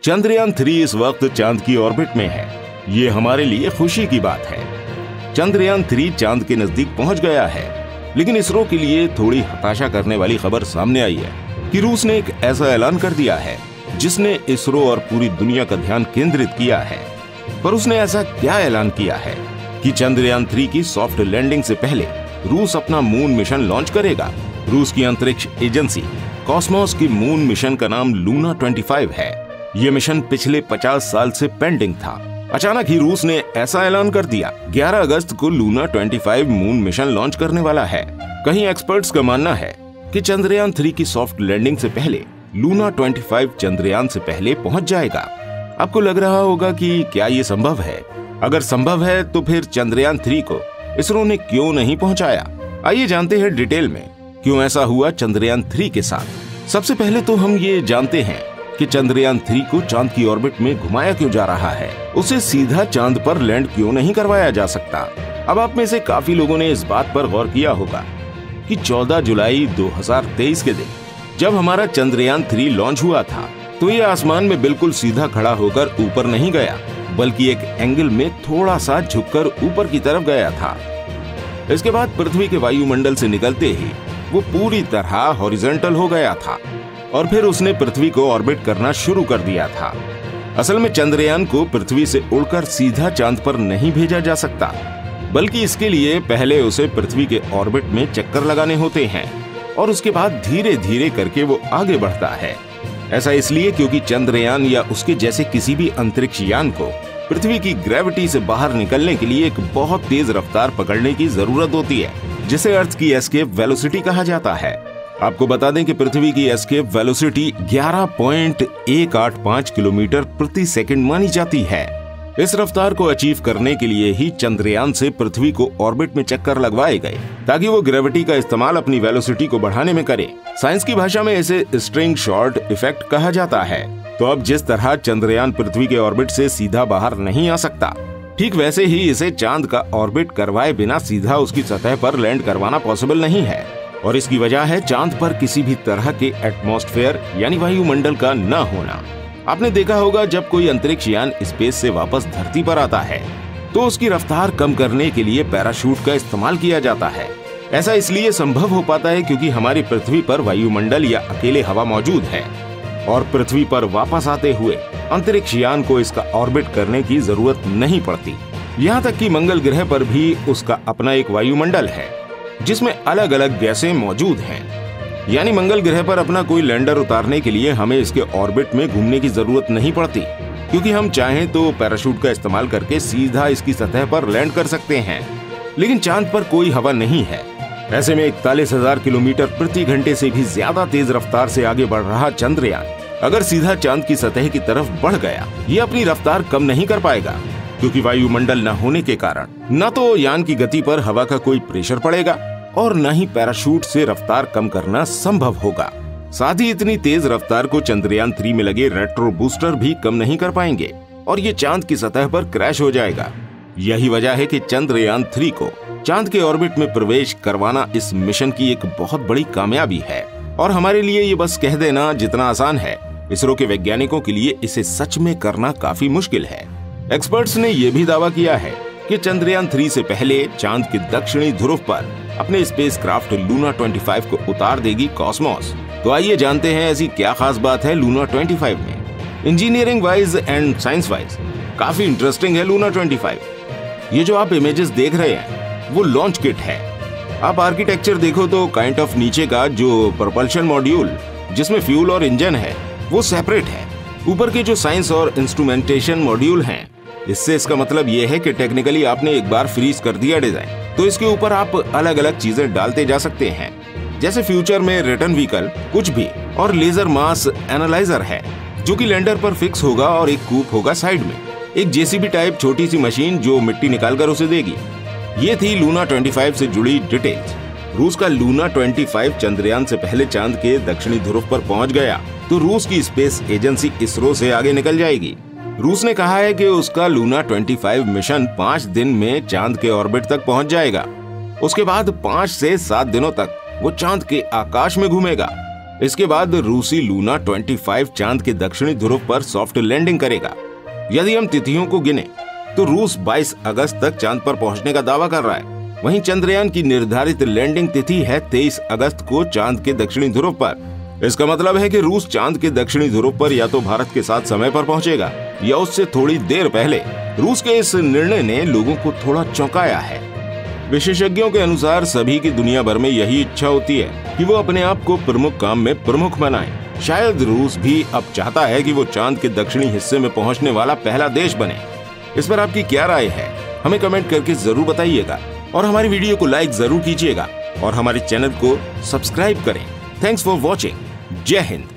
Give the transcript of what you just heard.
चंद्रयान 3 इस वक्त चांद की ऑर्बिट में है। ये हमारे लिए खुशी की बात है। चंद्रयान 3 चांद के नजदीक पहुंच गया है, लेकिन इसरो के लिए थोड़ी हताशा करने वाली खबर सामने आई है कि रूस ने एक ऐसा ऐलान कर दिया है जिसने इसरो और पूरी दुनिया का ध्यान केंद्रित किया है। पर उसने ऐसा क्या ऐलान किया है कि चंद्रयान 3 की सॉफ्ट लैंडिंग से पहले रूस अपना मून मिशन लॉन्च करेगा। रूस की अंतरिक्ष एजेंसी कॉस्मोस की मून मिशन का नाम लूना 25 है। ये मिशन पिछले 50 साल से पेंडिंग था। अचानक ही रूस ने ऐसा ऐलान कर दिया। 11 अगस्त को लूना 25 मून मिशन लॉन्च करने वाला है। कहीं एक्सपर्ट्स का मानना है कि चंद्रयान 3 की सॉफ्ट लैंडिंग से पहले लूना 25 चंद्रयान से पहले पहुंच जाएगा। आपको लग रहा होगा कि क्या ये संभव है? अगर संभव है तो फिर चंद्रयान 3 को इसरो ने क्यों नहीं पहुंचाया? आइए जानते हैं डिटेल में क्यों ऐसा हुआ चंद्रयान 3 के साथ। सबसे पहले तो हम ये जानते हैं कि चंद्रयान 3 को चांद की ऑर्बिट में घुमाया क्यों जा रहा है। उसे सीधा चांद पर लैंड क्यों नहीं करवाया जा सकता? अब आप में से काफी लोगों ने इस बात पर गौर किया होगा कि 14 जुलाई 2023 के दिन जब हमारा चंद्रयान 3 लॉन्च हुआ था तो ये आसमान में बिल्कुल सीधा खड़ा होकर ऊपर नहीं गया, बल्कि एक एंगल में थोड़ा सा झुककर ऊपर की तरफ गया था। इसके बाद पृथ्वी के वायुमंडल से निकलते ही वो पूरी तरह हॉरिजॉन्टल हो गया था और फिर उसने पृथ्वी को ऑर्बिट करना शुरू कर दिया था। असल में चंद्रयान को पृथ्वी से उड़कर सीधा चांद पर नहीं भेजा जा सकता, बल्कि इसके लिए पहले उसे पृथ्वी के ऑर्बिट में चक्कर लगाने होते हैं और उसके बाद धीरे धीरे करके वो आगे बढ़ता है। ऐसा इसलिए क्योंकि चंद्रयान या उसके जैसे किसी भी अंतरिक्ष यान को पृथ्वी की ग्रेविटी से बाहर निकलने के लिए एक बहुत तेज रफ्तार पकड़ने की जरूरत होती है, जिसे अर्थ की एस्केप वेलोसिटी कहा जाता है। आपको बता दें कि पृथ्वी की एस्केप वेलोसिटी 11.185 किलोमीटर प्रति सेकंड मानी जाती है। इस रफ्तार को अचीव करने के लिए ही चंद्रयान से पृथ्वी को ऑर्बिट में चक्कर लगवाए गए ताकि वो ग्रेविटी का इस्तेमाल अपनी वेलोसिटी को बढ़ाने में करे। साइंस की भाषा में इसे स्ट्रिंग शॉट इफेक्ट कहा जाता है। तो अब जिस तरह चंद्रयान पृथ्वी के ऑर्बिट से सीधा बाहर नहीं आ सकता, ठीक वैसे ही इसे चांद का ऑर्बिट करवाए बिना सीधा उसकी सतह पर लैंड करवाना पॉसिबल नहीं है। और इसकी वजह है चांद पर किसी भी तरह के एटमॉस्फेयर यानी वायुमंडल का न होना। आपने देखा होगा जब कोई अंतरिक्ष यान स्पेस से वापस धरती पर आता है तो उसकी रफ्तार कम करने के लिए पैराशूट का इस्तेमाल किया जाता है। ऐसा इसलिए संभव हो पाता है क्योंकि हमारी पृथ्वी पर वायुमंडल या अकेले हवा मौजूद है और पृथ्वी पर वापस आते हुए अंतरिक्ष यान को इसका ऑर्बिट करने की जरूरत नहीं पड़ती। यहाँ तक कि मंगल ग्रह पर भी उसका अपना एक वायुमंडल है जिसमें अलग अलग गैसें मौजूद हैं। यानी मंगल ग्रह पर अपना कोई लैंडर उतारने के लिए हमें इसके ऑर्बिट में घूमने की जरूरत नहीं पड़ती, क्योंकि हम चाहें तो पैराशूट का इस्तेमाल करके सीधा इसकी सतह पर लैंड कर सकते हैं। लेकिन चांद पर कोई हवा नहीं है। ऐसे में 41,000 किलोमीटर प्रति घंटे से भी ज्यादा तेज रफ्तार से आगे बढ़ रहा चंद्रयान अगर सीधा चांद की सतह की तरफ बढ़ गया, ये अपनी रफ्तार कम नहीं कर पाएगा, क्योंकि वायुमंडल न होने के कारण न तो यान की गति पर हवा का कोई प्रेशर पड़ेगा और न ही पैराशूट से रफ्तार कम करना संभव होगा। साथ ही इतनी तेज रफ्तार को चंद्रयान 3 में लगे रेट्रो बूस्टर भी कम नहीं कर पाएंगे और ये चांद की सतह पर क्रैश हो जाएगा। यही वजह है कि चंद्रयान 3 को चांद के ऑर्बिट में प्रवेश करवाना इस मिशन की एक बहुत बड़ी कामयाबी है। और हमारे लिए ये बस कह देना जितना आसान है, इसरो के वैज्ञानिकों के लिए इसे सच में करना काफी मुश्किल है। एक्सपर्ट्स ने यह भी दावा किया है कि चंद्रयान 3 से पहले चांद के दक्षिणी ध्रुव पर अपने स्पेसक्राफ्ट लूना 25 को उतार देगी कॉस्मोस। तो आइए जानते हैं ऐसी क्या खास बात है लूना 25 में। Engineering wise and science wise काफी इंटरेस्टिंग है लूना 25। ये जो आप इमेजेस देख रहे हैं वो लॉन्च किट है। आप आर्किटेक्चर देखो तो काइंड ऑफ नीचे का जो propulsion मॉड्यूल जिसमें फ्यूल और इंजन है वो सेपरेट है। ऊपर के जो साइंस और इंस्ट्रूमेंटेशन मॉड्यूल हैं, इससे इसका मतलब ये है कि टेक्निकली आपने एक बार फ्रीज कर दिया डिजाइन, तो इसके ऊपर आप अलग अलग चीजें डालते जा सकते हैं, जैसे फ्यूचर में रिटर्न व्हीकल कुछ भी, और लेजर मास एनालाइजर है जो कि लैंडर पर फिक्स होगा और एक कूप होगा साइड में, एक जेसीबी टाइप छोटी सी मशीन जो मिट्टी निकालकर उसे देगी। ये थी लूना 25 से जुड़ी डिटेल्स। रूस का लूना 25 चंद्रयान से पहले चांद के दक्षिणी ध्रुव पर पहुंच गया तो रूस की स्पेस एजेंसी इसरो से आगे निकल जाएगी। रूस ने कहा है कि उसका लूना 25 मिशन 5 दिन में चांद के ऑर्बिट तक पहुंच जाएगा। उसके बाद 5 से 7 दिनों तक वो चांद के आकाश में घूमेगा। इसके बाद रूसी लूना 25 चांद के दक्षिणी ध्रुव पर सॉफ्ट लैंडिंग करेगा। यदि हम तिथियों को गिने तो रूस 22 अगस्त तक चांद पर पहुंचने का दावा कर रहा है। वहीं चंद्रयान की निर्धारित लैंडिंग तिथि है 23 अगस्त को चांद के दक्षिणी ध्रुव पर। इसका मतलब है कि रूस चांद के दक्षिणी ध्रुव पर या तो भारत के साथ समय पर पहुंचेगा या उससे थोड़ी देर पहले। रूस के इस निर्णय ने लोगों को थोड़ा चौंकाया है। विशेषज्ञों के अनुसार सभी की दुनिया भर में यही इच्छा होती है कि वो अपने आप को प्रमुख काम में प्रमुख बनाए। शायद रूस भी अब चाहता है कि वो चांद के दक्षिणी हिस्से में पहुंचने वाला पहला देश बने। इस पर आपकी क्या राय है, हमें कमेंट करके जरूर बताइएगा और हमारी वीडियो को लाइक जरूर कीजिएगा और हमारे चैनल को सब्सक्राइब करें। Thanks for watching. जय हिंद।